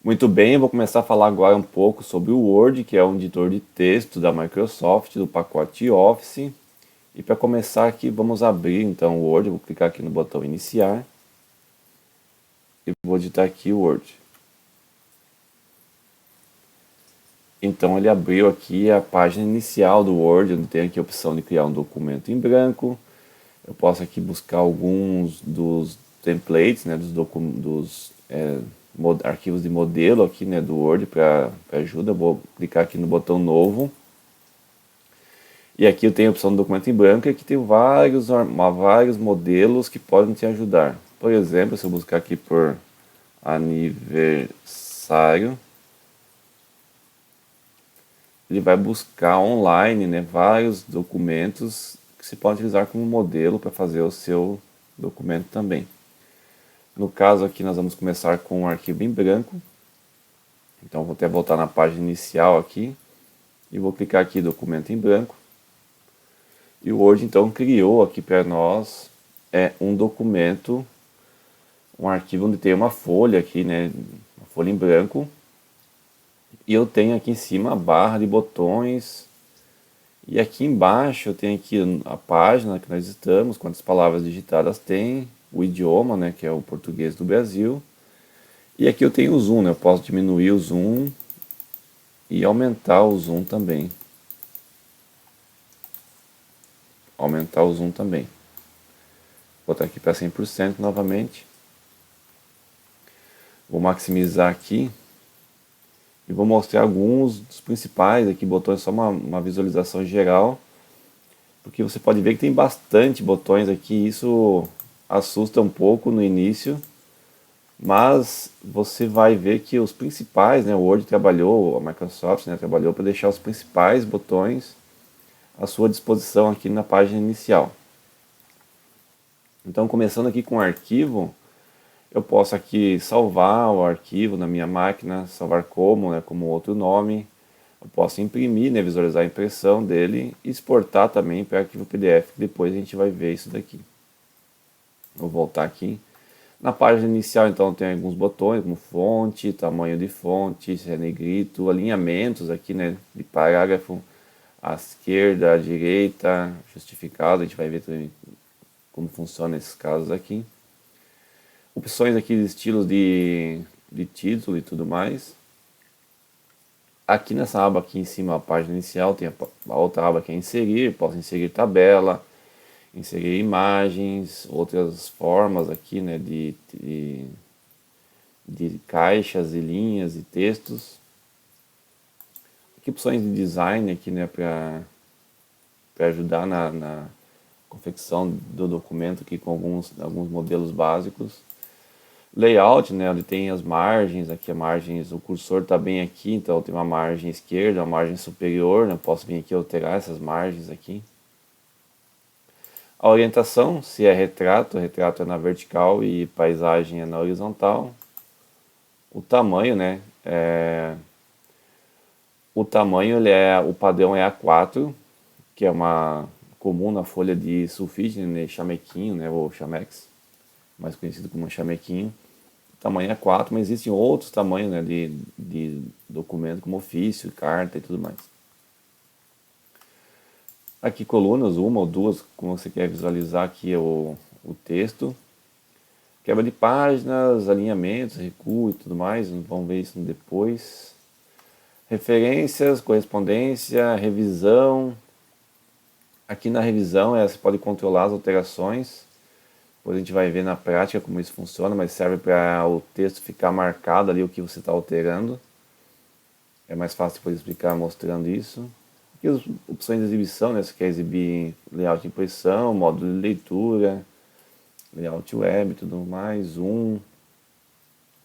Muito bem, eu vou começar a falar agora um pouco sobre o Word, que é um editor de texto da Microsoft, do pacote Office. E para começar aqui, vamos abrir então o Word. Eu vou clicar aqui no botão iniciar e vou digitar aqui o Word. Então ele abriu aqui a página inicial do Word, onde tem aqui a opção de criar um documento em branco. Eu posso aqui buscar alguns dos templates, né, dos arquivos de modelo aqui, né, do Word para ajuda. Eu vou clicar aqui no botão novo. E aqui eu tenho a opção do documento em branco e aqui tem vários modelos que podem te ajudar. Por exemplo, se eu buscar aqui por aniversário, ele vai buscar online, né, vários documentos que você pode utilizar como modelo para fazer o seu documento também. No caso aqui nós vamos começar com um arquivo em branco. Então vou até voltar na página inicial aqui e vou clicar aqui documento em branco. E o Word então criou aqui para nós um documento, um arquivo onde tem uma folha aqui, né, uma folha em branco. E eu tenho aqui em cima a barra de botões. E aqui embaixo eu tenho aqui a página que nós estamos, quantas palavras digitadas tem, o idioma, né, que é o português do Brasil. E aqui eu tenho o zoom, né, eu posso diminuir o zoom e aumentar o zoom também. Aumentar o zoom também. Vou botar aqui para 100% novamente. Vou maximizar aqui. E vou mostrar alguns dos principais aqui botões, só uma visualização geral. Porque você pode ver que tem bastante botões aqui, isso assusta um pouco no início. Mas você vai ver que os principais, né, o Word trabalhou, a Microsoft, né, trabalhou para deixar os principais botões à sua disposição aqui na página inicial. Então, começando aqui com o arquivo, eu posso aqui salvar o arquivo na minha máquina, salvar como, né, como outro nome. Eu posso imprimir, né, visualizar a impressão dele e exportar também para arquivo PDF, que depois a gente vai ver isso daqui. Vou voltar aqui. Na página inicial, então, tem alguns botões, como fonte, tamanho de fonte, negrito, alinhamentos aqui, né, de parágrafo, à esquerda, à direita, justificado, a gente vai ver também como funciona esses casos aqui. Opções aqui de estilos de título e tudo mais. Aqui nessa aba aqui em cima, a página inicial, tem a outra aba que é inserir, posso inserir tabela, inserir imagens, outras formas aqui, né, de caixas e linhas e textos. Aqui opções de design aqui, né, para ajudar na confecção do documento aqui com alguns modelos básicos. Layout, né, onde tem as margens, aqui as margens, o cursor está bem aqui, então tem uma margem esquerda, uma margem superior, né, posso vir aqui alterar essas margens aqui. A orientação, se é retrato é na vertical e paisagem é na horizontal. O tamanho, né, o tamanho, o padrão é A4, que é uma comum na folha de sulfite, né, chamequinho, né, ou chamex, mais conhecido como chamequinho. O tamanho é A4, mas existem outros tamanhos, né, de documento, como ofício, carta e tudo mais. Aqui colunas, uma ou duas, como você quer visualizar aqui o texto. Quebra de páginas, alinhamentos, recuo e tudo mais, vamos ver isso depois. Referências, correspondência, revisão. Aqui na revisão você pode controlar as alterações. Depois a gente vai ver na prática como isso funciona, mas serve para o texto ficar marcado ali o que você está alterando. É mais fácil depois explicar mostrando isso. Aqui as opções de exibição, né? Você quer exibir layout de impressão, módulo de leitura, layout web e tudo mais, zoom.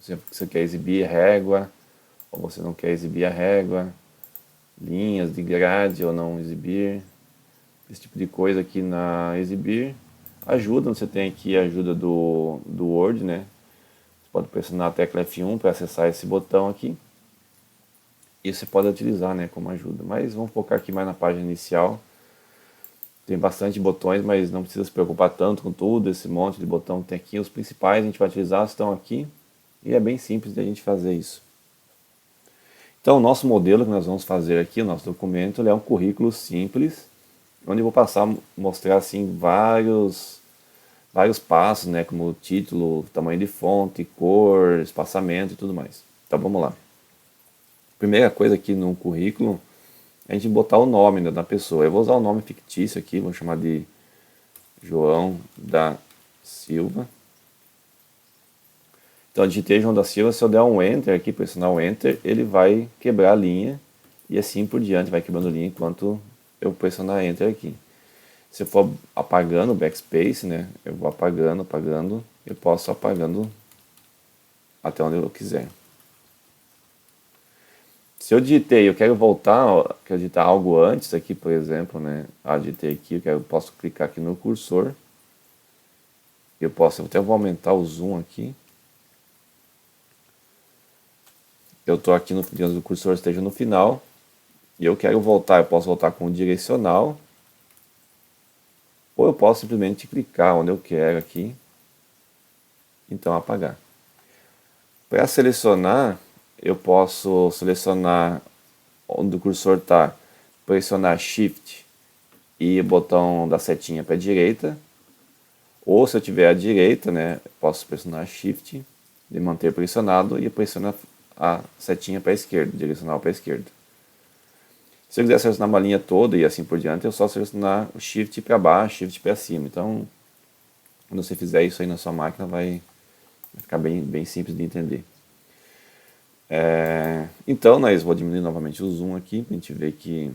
Você quer exibir régua, ou você não quer exibir a régua, linhas de grade ou não exibir. Esse tipo de coisa aqui na exibir. Ajuda, você tem aqui a ajuda do Word, né? Você pode pressionar a tecla F1 para acessar esse botão aqui. E você pode utilizar, né, como ajuda. Mas vamos focar aqui mais na página inicial. Tem bastante botões, mas não precisa se preocupar tanto com tudo, esse monte de botão que tem aqui. Os principais a gente vai utilizar estão aqui. E é bem simples de a gente fazer isso. Então, o nosso modelo que nós vamos fazer aqui, o nosso documento, ele é um currículo simples, onde eu vou passar a mostrar assim vários passos, né, como título, tamanho de fonte, cor, espaçamento e tudo mais. Então vamos lá. Primeira coisa aqui no currículo é a gente botar o nome, né, da pessoa. Eu vou usar o nome fictício aqui, vou chamar de João da Silva. Então eu digitei João da Silva, se eu der um Enter aqui, pressionar o Enter, ele vai quebrar a linha e assim por diante, vai quebrando linha enquanto eu pressionar Enter aqui. Se eu for apagando o backspace, né, eu vou apagando, eu posso apagando até onde eu quiser. Se eu digitei, eu quero voltar, quero digitar algo antes aqui, por exemplo, né, digitei aqui, eu posso clicar aqui no cursor, eu até vou aumentar o zoom aqui. Eu estou aqui digamos, o cursor esteja no final, e eu quero voltar, eu posso voltar com o direcional, ou eu posso simplesmente clicar onde eu quero aqui, então apagar. Para selecionar, eu posso selecionar onde o cursor está, pressionar Shift e o botão da setinha para a direita, ou se eu tiver à direita, né, posso pressionar Shift e manter pressionado e pressionar a setinha para a esquerda, direcional para a esquerda. Se eu quiser selecionar uma linha toda e assim por diante, eu só selecionar o Shift para baixo, Shift para cima. Então, quando você fizer isso aí na sua máquina, vai ficar bem simples de entender. Então, nós vou diminuir novamente o zoom aqui, para a gente ver que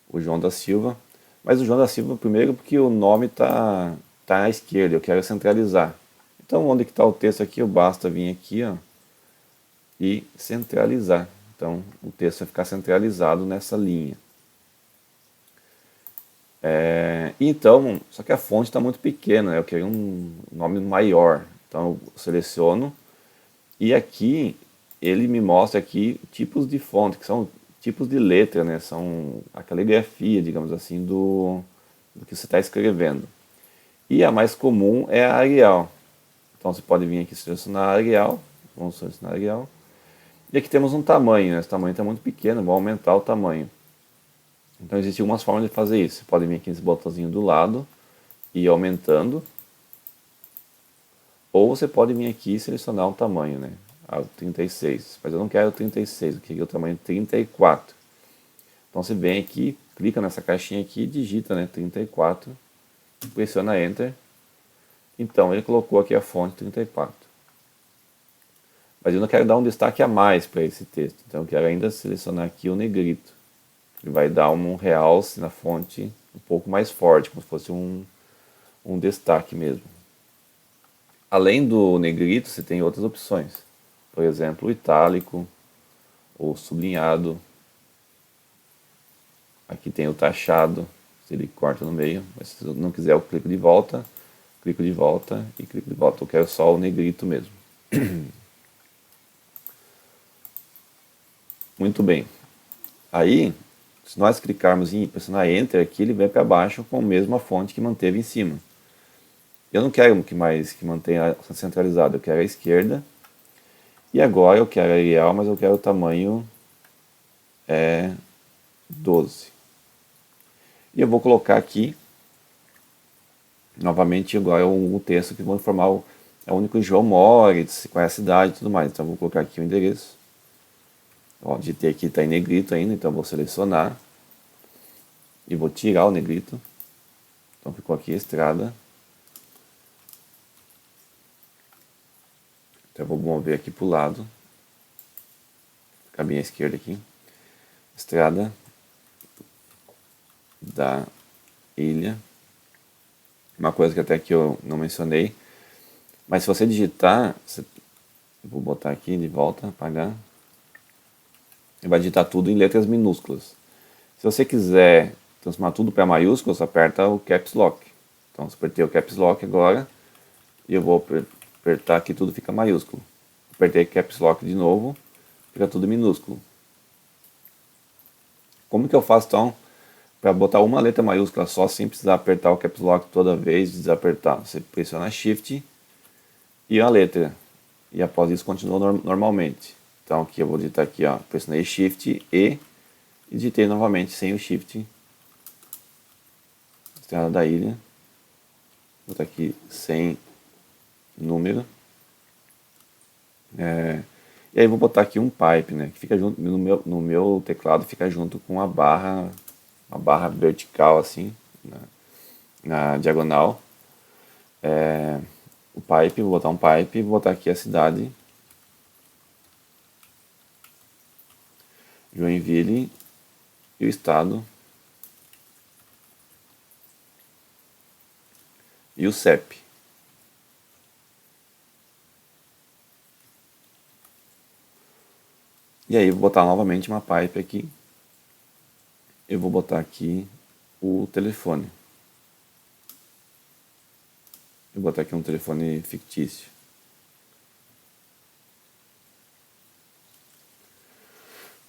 o João da Silva. Mas o João da Silva, primeiro, porque o nome tá à esquerda, eu quero centralizar. Então, onde que está o texto aqui, basta vir aqui, ó, e centralizar. Então, o texto vai ficar centralizado nessa linha. Então, só que a fonte está muito pequena, né? Eu quero um nome maior. Então, eu seleciono. E aqui, ele me mostra aqui tipos de fonte, que são tipos de letra, né? São a caligrafia, digamos assim, do que você está escrevendo. E a mais comum é a Arial. Então, você pode vir aqui selecionar a Arial. Vamos selecionar a Arial. E aqui temos um tamanho, né? Esse tamanho está muito pequeno, vou aumentar o tamanho. Então existem algumas formas de fazer isso. Você pode vir aqui nesse botãozinho do lado e ir aumentando. Ou você pode vir aqui e selecionar um tamanho, né? 36. Mas eu não quero 36, eu queria o tamanho 34. Então você vem aqui, clica nessa caixinha aqui e digita, né, 34. Pressiona Enter. Então ele colocou aqui a fonte 34. Mas eu não quero dar um destaque a mais para esse texto. Então eu quero ainda selecionar aqui o negrito. Ele vai dar um realce na fonte um pouco mais forte, como se fosse um destaque mesmo. Além do negrito, você tem outras opções. Por exemplo, o itálico, ou sublinhado. Aqui tem o taxado, se ele corta no meio. Mas se eu não quiser, eu clico de volta e clico de volta. Eu quero só o negrito mesmo. Muito bem. Aí, se nós clicarmos em pressionar Enter aqui, ele vem para baixo com a mesma fonte que manteve em cima. Eu não quero que mantenha centralizado, eu quero a esquerda. E agora eu quero Arial, mas eu quero o tamanho 12. E eu vou colocar aqui, novamente, agora o texto que vou informar é o único João mora, qual é a cidade e tudo mais. Então eu vou colocar aqui o endereço. Ó, digitei aqui, está em negrito ainda, então eu vou selecionar e vou tirar o negrito. Então ficou aqui estrada. Então eu vou mover aqui para o lado. Ficar bem à esquerda aqui. Estrada da Ilha. Uma coisa que até aqui eu não mencionei. Mas se você digitar, vou botar aqui de volta, apagar. Ele vai digitar tudo em letras minúsculas. Se você quiser transformar tudo para maiúsculo, você aperta o Caps Lock. Então, eu apertei o Caps Lock agora e eu vou apertar aqui, tudo fica maiúsculo. Apertei Caps Lock de novo, fica tudo minúsculo. Como que eu faço então para botar uma letra maiúscula só sem precisar apertar o Caps Lock toda vez e desapertar? Você pressiona Shift e a letra. E após isso continua normalmente. Então aqui eu vou digitar aqui, ó, pressionei Shift e digitei novamente sem o Shift. Estrada da Ilha. Vou botar aqui sem número. E aí vou botar aqui um pipe, né? Que fica junto no meu teclado, fica junto com a barra vertical assim, na diagonal. O pipe, vou botar um pipe e vou botar aqui a cidade Joinville e o estado e o CEP. E aí vou botar novamente uma pipe aqui. Eu vou botar aqui o telefone. Vou botar aqui um telefone fictício.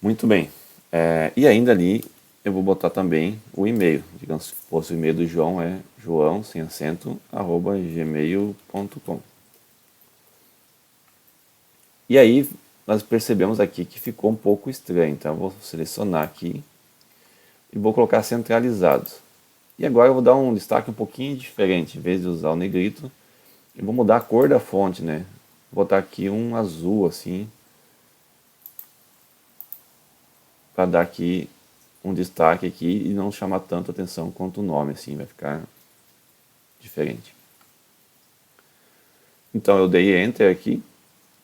Muito bem. E ainda ali eu vou botar também o e-mail. Digamos que fosse o e-mail do João, é joão, sem acento, @gmail.com. E aí nós percebemos aqui que ficou um pouco estranho. Então eu vou selecionar aqui e vou colocar centralizado. E agora eu vou dar um destaque um pouquinho diferente. Em vez de usar o negrito, eu vou mudar a cor da fonte, né? Vou botar aqui um azul assim, para dar aqui um destaque aqui e não chamar tanto atenção quanto o nome, assim, vai ficar diferente. Então eu dei Enter aqui,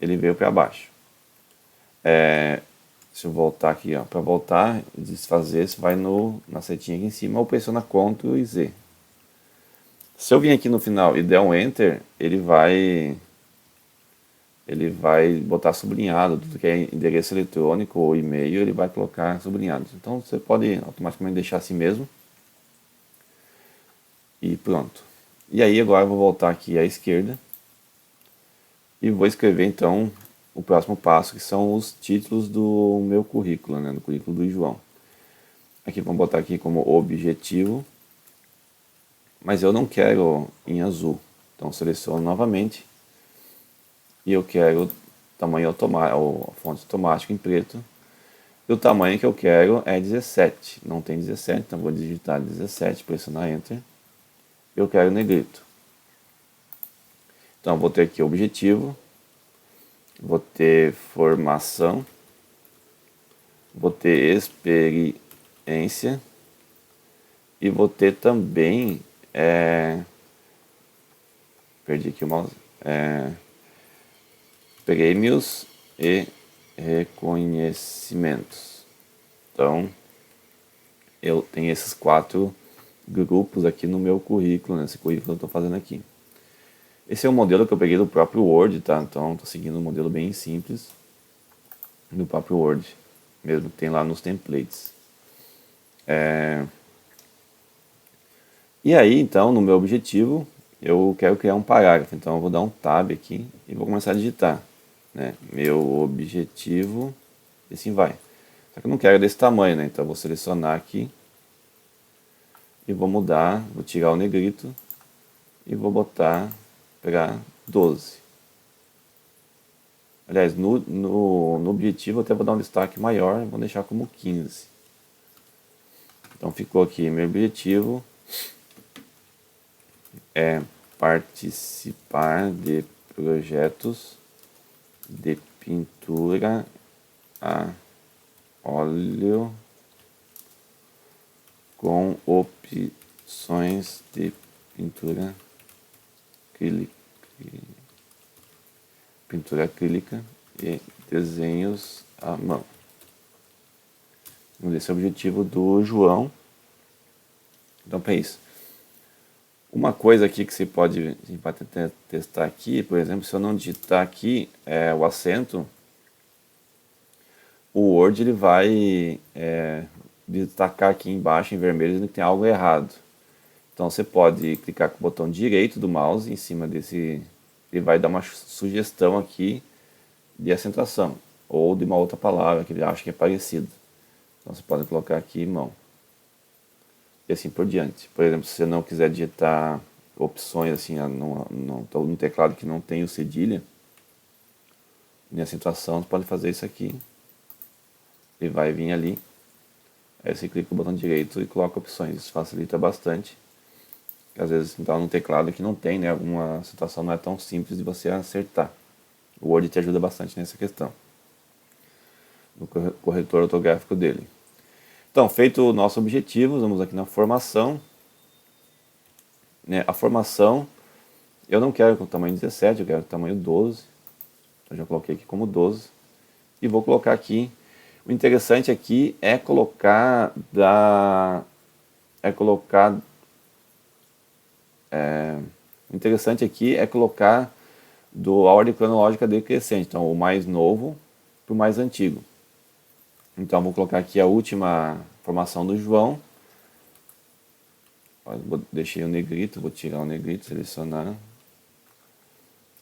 ele veio para baixo. Se eu voltar aqui, para voltar e desfazer, você vai na setinha aqui em cima ou pressiona Ctrl e Z. Se eu vir aqui no final e der um Enter, ele vai botar sublinhado, tudo que é endereço eletrônico ou e-mail, ele vai colocar sublinhado. Então você pode automaticamente deixar assim mesmo. E pronto. E aí agora eu vou voltar aqui à esquerda e vou escrever então o próximo passo, que são os títulos do meu currículo, né, do currículo do João. Aqui vamos botar aqui como objetivo, mas eu não quero em azul. Então seleciono novamente e eu quero tamanho automático, ou fonte automática em preto. E o tamanho que eu quero é 17. Não tem 17, então vou digitar 17, pressionar Enter. Eu quero negrito. Então vou ter aqui objetivo, vou ter formação, vou ter experiência e vou ter também, perdi aqui o mouse, prêmios e reconhecimentos. Então eu tenho esses 4 grupos aqui no meu currículo, nesse currículo que eu estou fazendo aqui. Esse é um modelo que eu peguei do próprio Word, tá? Então estou seguindo um modelo bem simples do próprio Word, mesmo que tem lá nos templates. E aí, então, no meu objetivo, eu quero criar um parágrafo. Então eu vou dar um Tab aqui e vou começar a digitar, né? Meu objetivo, e assim vai. Só que eu não quero desse tamanho, né? Então eu vou selecionar aqui e vou mudar, vou tirar o negrito e vou botar para 12. Aliás, no objetivo eu até vou dar um destaque maior, vou deixar como 15. Então ficou aqui, meu objetivo é participar de projetos de pintura a óleo com opções de pintura acrílica e desenhos à mão. Esse é o objetivo do João. Então, para isso. Uma coisa aqui que você pode testar aqui, por exemplo, se eu não digitar aqui o acento, o Word ele vai destacar aqui embaixo em vermelho dizendo que tem algo errado. Então você pode clicar com o botão direito do mouse em cima desse, ele vai dar uma sugestão aqui de acentuação ou de uma outra palavra que ele acha que é parecida. Então você pode colocar aqui mão. E assim por diante. Por exemplo, se você não quiser digitar opções assim no teclado que não tem o cedilha, Minha situação, você pode fazer isso aqui. Ele vai vir ali. Aí você clica no botão direito e coloca opções. Isso facilita bastante. Às vezes então no teclado que não tem, né? Alguma situação não é tão simples de você acertar. O Word te ajuda bastante nessa questão. No corretor ortográfico dele. Então, feito o nosso objetivo, vamos aqui na formação. Né? A formação, eu não quero com tamanho 17, eu quero tamanho 12. Então já coloquei aqui como 12. E vou colocar aqui. O interessante aqui é colocar o interessante aqui é colocar a ordem cronológica decrescente. Então, o mais novo para o mais antigo. Então, vou colocar aqui a última formação do João. Deixei o negrito, vou tirar o negrito, selecionar.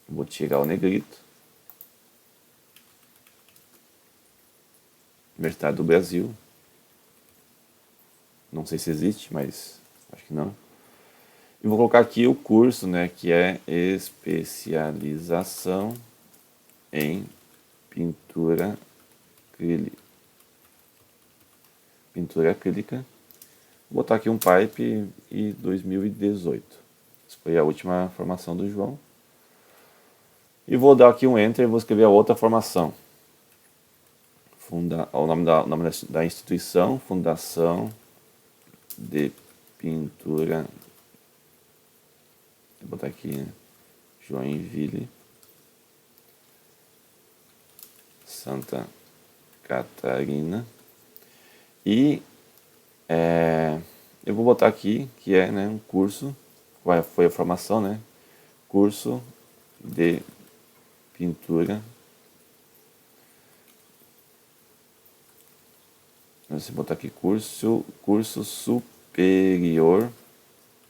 Vou tirar o negrito. Universidade do Brasil. Não sei se existe, mas acho que não. E vou colocar aqui o curso, né, que é especialização em pintura acrílica. Vou botar aqui um pipe e 2018. Essa foi a última formação do João. E vou dar aqui um enter e vou escrever a outra formação. O nome da instituição, Fundação de Pintura. Vou botar aqui, né? Joinville, Santa Catarina. E eu vou botar aqui que é, né, um curso, foi a formação, né? Curso de pintura. Você botar aqui curso superior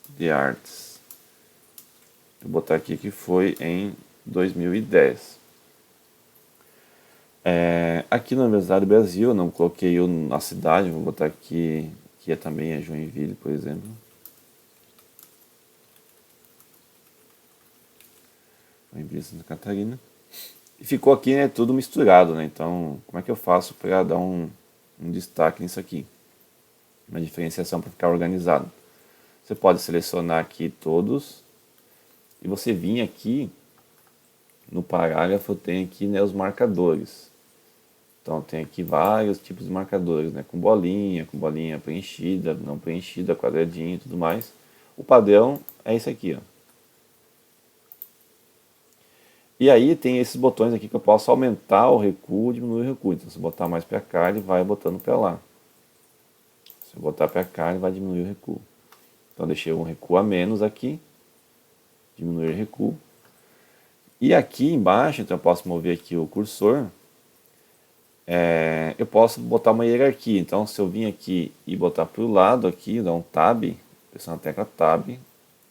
de artes. Vou botar aqui que foi em 2010. Aqui na Universidade do Brasil, eu não coloquei a cidade, vou botar aqui, que também é Joinville, por exemplo. Joinville, Santa Catarina. E ficou aqui, né, tudo misturado, né? Então, como é que eu faço para dar um destaque nisso aqui? Uma diferenciação para ficar organizado. Você pode selecionar aqui todos e você vir aqui no parágrafo, tem aqui, né, os marcadores. Então tem aqui vários tipos de marcadores, né, com bolinha preenchida, não preenchida, quadradinho e tudo mais. O padrão é esse aqui, ó. E aí tem esses botões aqui que eu posso aumentar o recuo, diminuir o recuo. Então se eu botar mais para cá, ele vai botando para lá. Se eu botar para cá, ele vai diminuir o recuo. Então deixei um recuo a menos aqui, diminuir o recuo. E aqui embaixo, então eu posso mover aqui o cursor, eu posso botar uma hierarquia. Então se eu vir aqui e botar para o lado aqui, dar um Tab, pressionar a tecla Tab,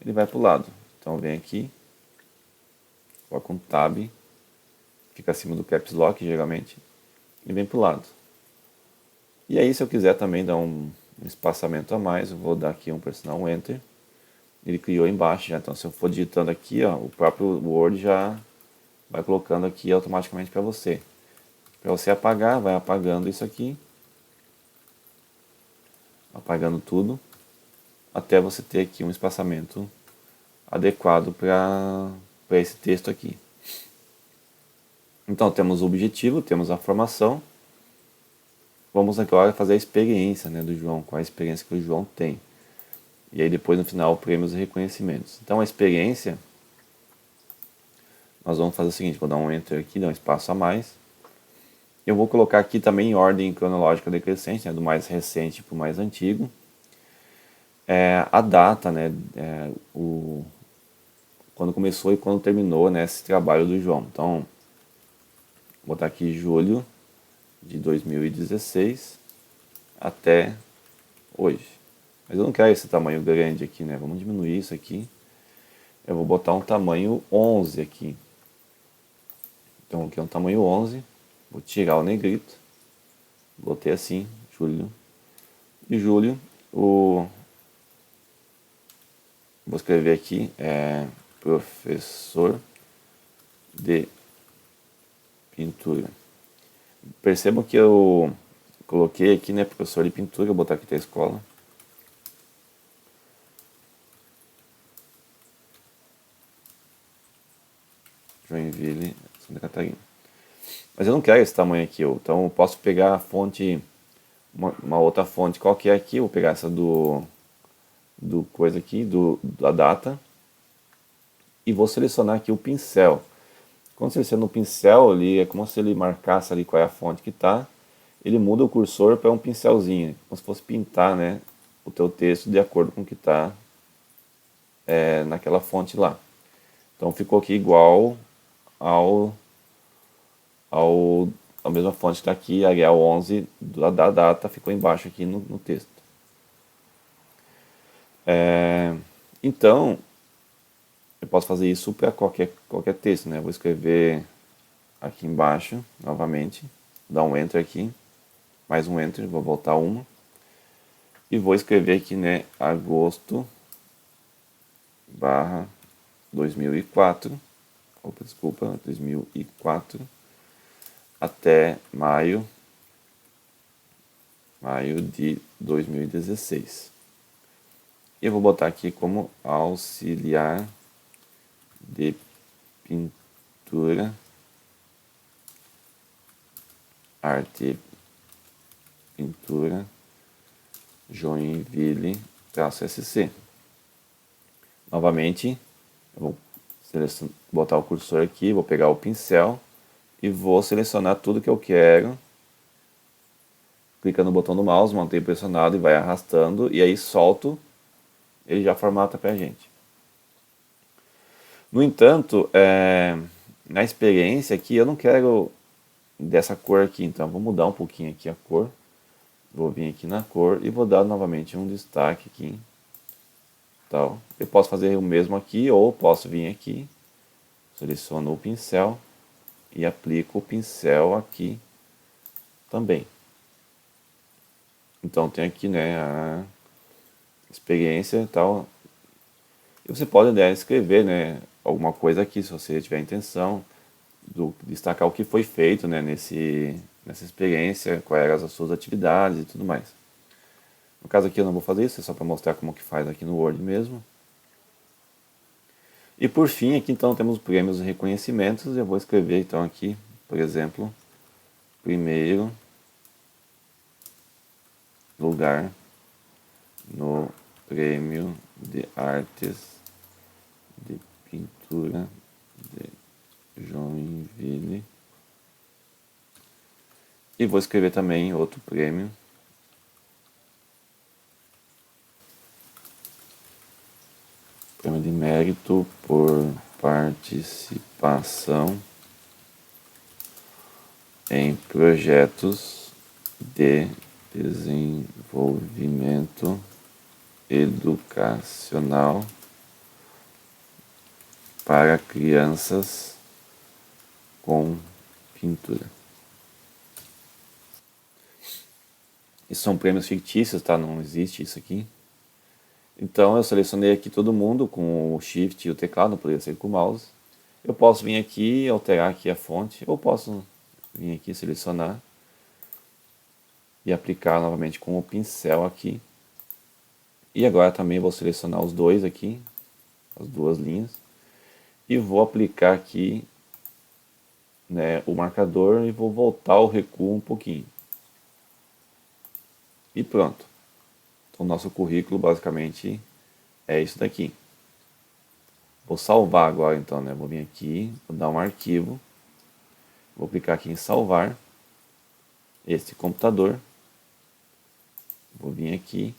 ele vai para o lado. Então vem aqui, coloca um Tab, fica acima do Caps Lock geralmente, e vem para o lado. E aí se eu quiser também dar um espaçamento a mais, eu vou dar aqui pressionar um Enter. Ele criou embaixo já, então se eu for digitando aqui, ó, o próprio Word já vai colocando aqui automaticamente para você. Para você apagar, vai apagando isso aqui, apagando tudo, até você ter aqui um espaçamento adequado para esse texto aqui. Então temos o objetivo, temos a formação. Vamos agora fazer a experiência, né, do João, qual a experiência que o João tem. E aí depois no final prêmios e reconhecimentos. Então a experiência, nós vamos fazer o seguinte, vou dar um Enter aqui, dar um espaço a mais. Eu vou colocar aqui também em ordem cronológica decrescente, né, do mais recente para o mais antigo. A data, né, quando começou e quando terminou, né, esse trabalho do João. Então, vou botar aqui julho de 2016 até hoje. Mas eu não quero esse tamanho grande aqui, né? Vamos diminuir isso aqui. Eu vou botar um tamanho 11 aqui. Então aqui é um tamanho 11. Vou tirar o negrito. Botei assim, julho. De julho, vou escrever aqui, professor de pintura. Percebam que eu coloquei aqui, né, professor de pintura, vou botar aqui da escola. Joinville, Santa Catarina. Mas eu não quero esse tamanho aqui, então eu posso pegar a fonte, uma outra fonte qualquer aqui, vou pegar essa do coisa aqui, da data, e vou selecionar aqui o pincel. Quando seleciona o pincel, ali é como se ele marcasse ali qual é a fonte que está, ele muda o cursor para um pincelzinho, como se fosse pintar, né, o teu texto de acordo com o que está naquela fonte lá. Então ficou aqui igual ao a mesma fonte que está aqui, Arial 11 da data, ficou embaixo aqui no texto. Então, eu posso fazer isso para qualquer texto, né? Vou escrever aqui embaixo, novamente, dar um Enter aqui, mais um Enter, vou voltar uma, e vou escrever aqui, né, agosto barra 2004, desculpa, 2004, até maio de 2016. E eu vou botar aqui como auxiliar de pintura, arte, pintura, Joinville, -SC. Novamente, eu vou botar o cursor aqui, vou pegar o pincel e vou selecionar tudo que eu quero. Clica no botão do mouse, mantém pressionado e vai arrastando, e aí solto, ele já formata pra gente. No entanto, na experiência aqui, eu não quero dessa cor aqui, então vou mudar um pouquinho aqui a cor. Vou vir aqui na cor e vou dar novamente um destaque aqui. Tal. Eu posso fazer o mesmo aqui, ou posso vir aqui, seleciono o pincel e aplico o pincel aqui também. Então tem aqui, né, a experiência e tal. E você pode, né, escrever, né, alguma coisa aqui, se você tiver intenção, destacar o que foi feito, né, nessa experiência, quais eram as suas atividades e tudo mais. No caso aqui eu não vou fazer isso, é só para mostrar como que faz aqui no Word mesmo. E por fim, aqui então temos prêmios e reconhecimentos. Eu vou escrever então aqui, por exemplo, primeiro lugar no prêmio de artes de pintura de Joinville. E vou escrever também outro prêmio. Prêmio de mérito por participação em projetos de desenvolvimento educacional para crianças com pintura. Isso são prêmios fictícios, tá? Não existe isso aqui. Então eu selecionei aqui todo mundo com o Shift e o teclado, não poderia ser com o mouse. Eu posso vir aqui, alterar aqui a fonte, ou posso vir aqui selecionar e aplicar novamente com o pincel aqui. E agora também vou selecionar os dois aqui, as duas linhas, e vou aplicar aqui, né, o marcador e vou voltar o recuo um pouquinho. E pronto. Então, o nosso currículo basicamente é isso daqui. Vou salvar agora então, né? Vou vir aqui, vou dar um arquivo, vou clicar aqui em salvar este computador, vou vir aqui,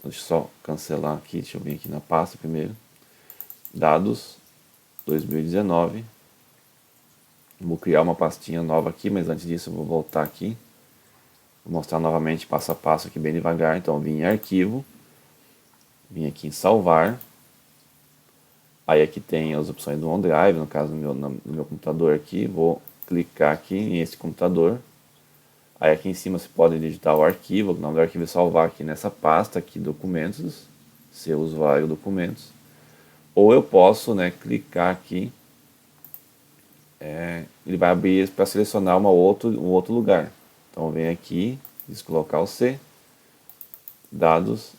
deixa eu só cancelar aqui, deixa eu vir aqui na pasta primeiro, dados 2019, vou criar uma pastinha nova aqui, mas antes disso eu vou voltar aqui, vou mostrar novamente passo a passo aqui bem devagar. Então eu vim em arquivo, vim aqui em salvar, aí aqui tem as opções do OneDrive, no caso no meu computador aqui, vou clicar aqui em esse computador, aí aqui em cima você pode digitar o arquivo, o nome do arquivo é salvar aqui nessa pasta aqui, documentos, seu usuário documentos, ou eu posso, né, clicar aqui ele vai abrir para selecionar um outro lugar. Então vem aqui, disco local C, dados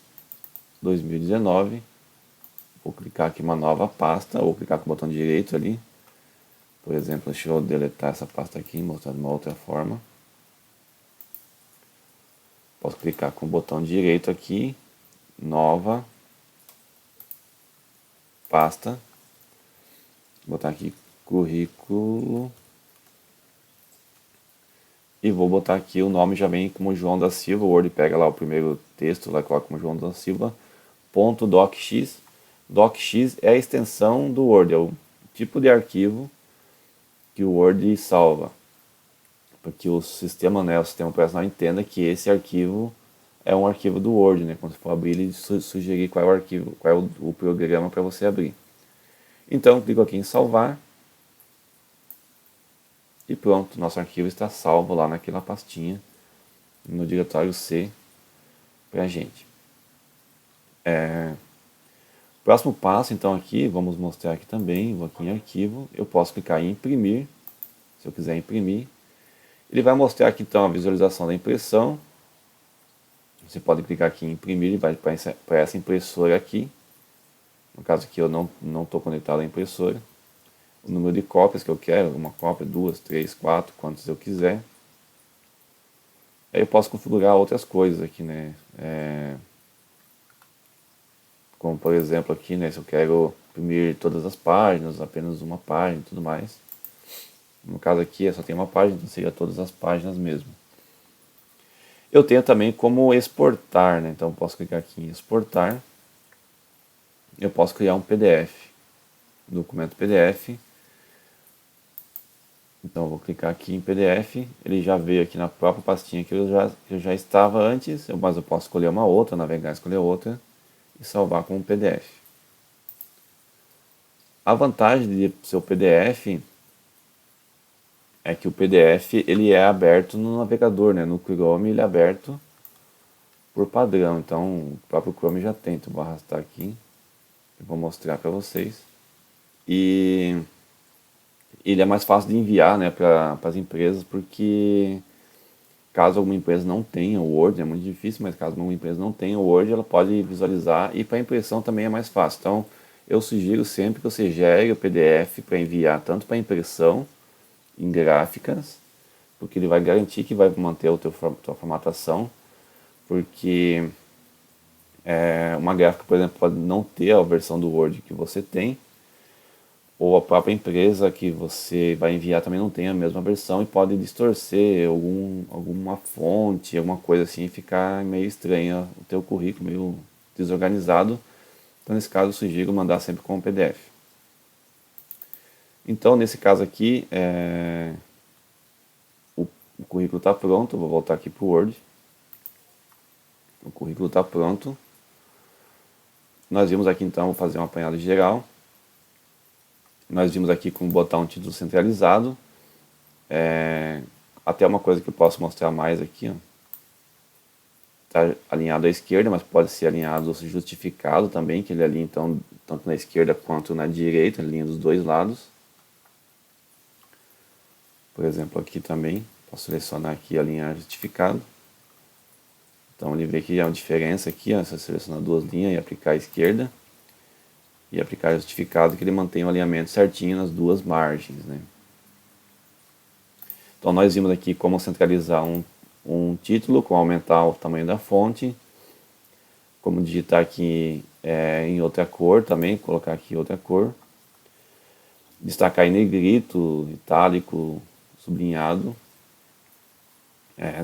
2019, vou clicar aqui em uma nova pasta, ou clicar com o botão direito ali. Por exemplo, deixa eu deletar essa pasta aqui e mostrar de uma outra forma. Posso clicar com o botão direito aqui, nova pasta, vou botar aqui currículo e vou botar aqui o nome, já vem como João da Silva. O Word pega lá o primeiro texto, lá coloca como João da Silva, .docx. Docx é a extensão do Word, é o tipo de arquivo que o Word salva, porque o sistema, né, o sistema operacional entenda que esse arquivo é um arquivo do Word, né? Quando você for abrir, ele sugerir qual é o arquivo, qual é o programa para você abrir. Então, clico aqui em salvar e pronto, nosso arquivo está salvo lá naquela pastinha, no diretório C, para a gente. Próximo passo, então, aqui, vamos mostrar aqui também, vou aqui em arquivo, eu posso clicar em imprimir, se eu quiser imprimir. Ele vai mostrar aqui, então, a visualização da impressão. Você pode clicar aqui em imprimir e vai para essa impressora aqui. No caso aqui eu não estou conectado à impressora. O número de cópias que eu quero, uma cópia, 2, 3, 4, quantas eu quiser. Aí eu posso configurar outras coisas aqui, né? Como por exemplo aqui, né? Se eu quero imprimir todas as páginas, apenas uma página e tudo mais. No caso aqui só tem uma página, então seria todas as páginas mesmo. Eu tenho também como exportar, né? Então eu posso clicar aqui em exportar. Eu posso criar um PDF, documento PDF. Então eu vou clicar aqui em PDF, ele já veio aqui na própria pastinha que eu já estava antes, mas eu posso escolher uma outra, navegar, escolher outra e salvar como PDF. A vantagem de ser o PDF é que o PDF ele é aberto no navegador, né? No Chrome ele é aberto por padrão, então o próprio Chrome já tem. Então vou arrastar aqui e vou mostrar para vocês. E ele é mais fácil de enviar, né, para as empresas, porque caso alguma empresa não tenha o Word, é muito difícil, mas caso alguma empresa não tenha o Word, ela pode visualizar, e para impressão também é mais fácil. Então eu sugiro sempre que você gere o PDF para enviar tanto para impressão em gráficas, porque ele vai garantir que vai manter a tua formatação, porque uma gráfica, por exemplo, pode não ter a versão do Word que você tem, ou a própria empresa que você vai enviar também não tem a mesma versão e pode distorcer alguma fonte, alguma coisa assim, e ficar meio estranha o teu currículo, meio desorganizado. Então nesse caso eu sugiro mandar sempre como PDF. Então nesse caso aqui, o currículo está pronto, vou voltar aqui para o Word. O currículo está pronto. Nós vimos aqui então, vou fazer um apanhado geral. Nós vimos aqui como botar um título centralizado. Até uma coisa que eu posso mostrar mais aqui. Está alinhado à esquerda, mas pode ser alinhado justificado também, que ele alinha então, tanto na esquerda quanto na direita, alinha dos dois lados. Por exemplo, aqui também, posso selecionar aqui alinhar justificado. Então ele vê que há uma diferença aqui, ó, se eu selecionar duas linhas e aplicar à esquerda. E aplicar justificado, que ele mantém o alinhamento certinho nas duas margens, né? Então nós vimos aqui como centralizar um título, como aumentar o tamanho da fonte, como digitar aqui em outra cor também, colocar aqui outra cor, destacar em negrito, itálico, sublinhado.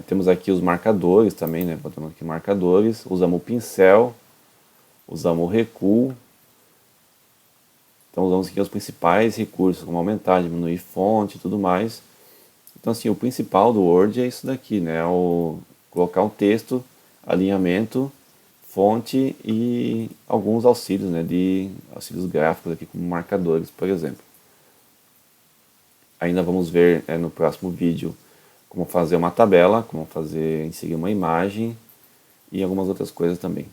Temos aqui os marcadores também, né? Botamos aqui marcadores, usamos o pincel, usamos o recuo. Então usamos aqui os principais recursos, como aumentar, diminuir fonte e tudo mais. Então assim, o principal do Word é isso daqui, né? Colocar um texto, alinhamento, fonte e alguns auxílios, né? De auxílios gráficos aqui, como marcadores, por exemplo. Ainda vamos ver no próximo vídeo como fazer uma tabela, como inserir uma imagem e algumas outras coisas também.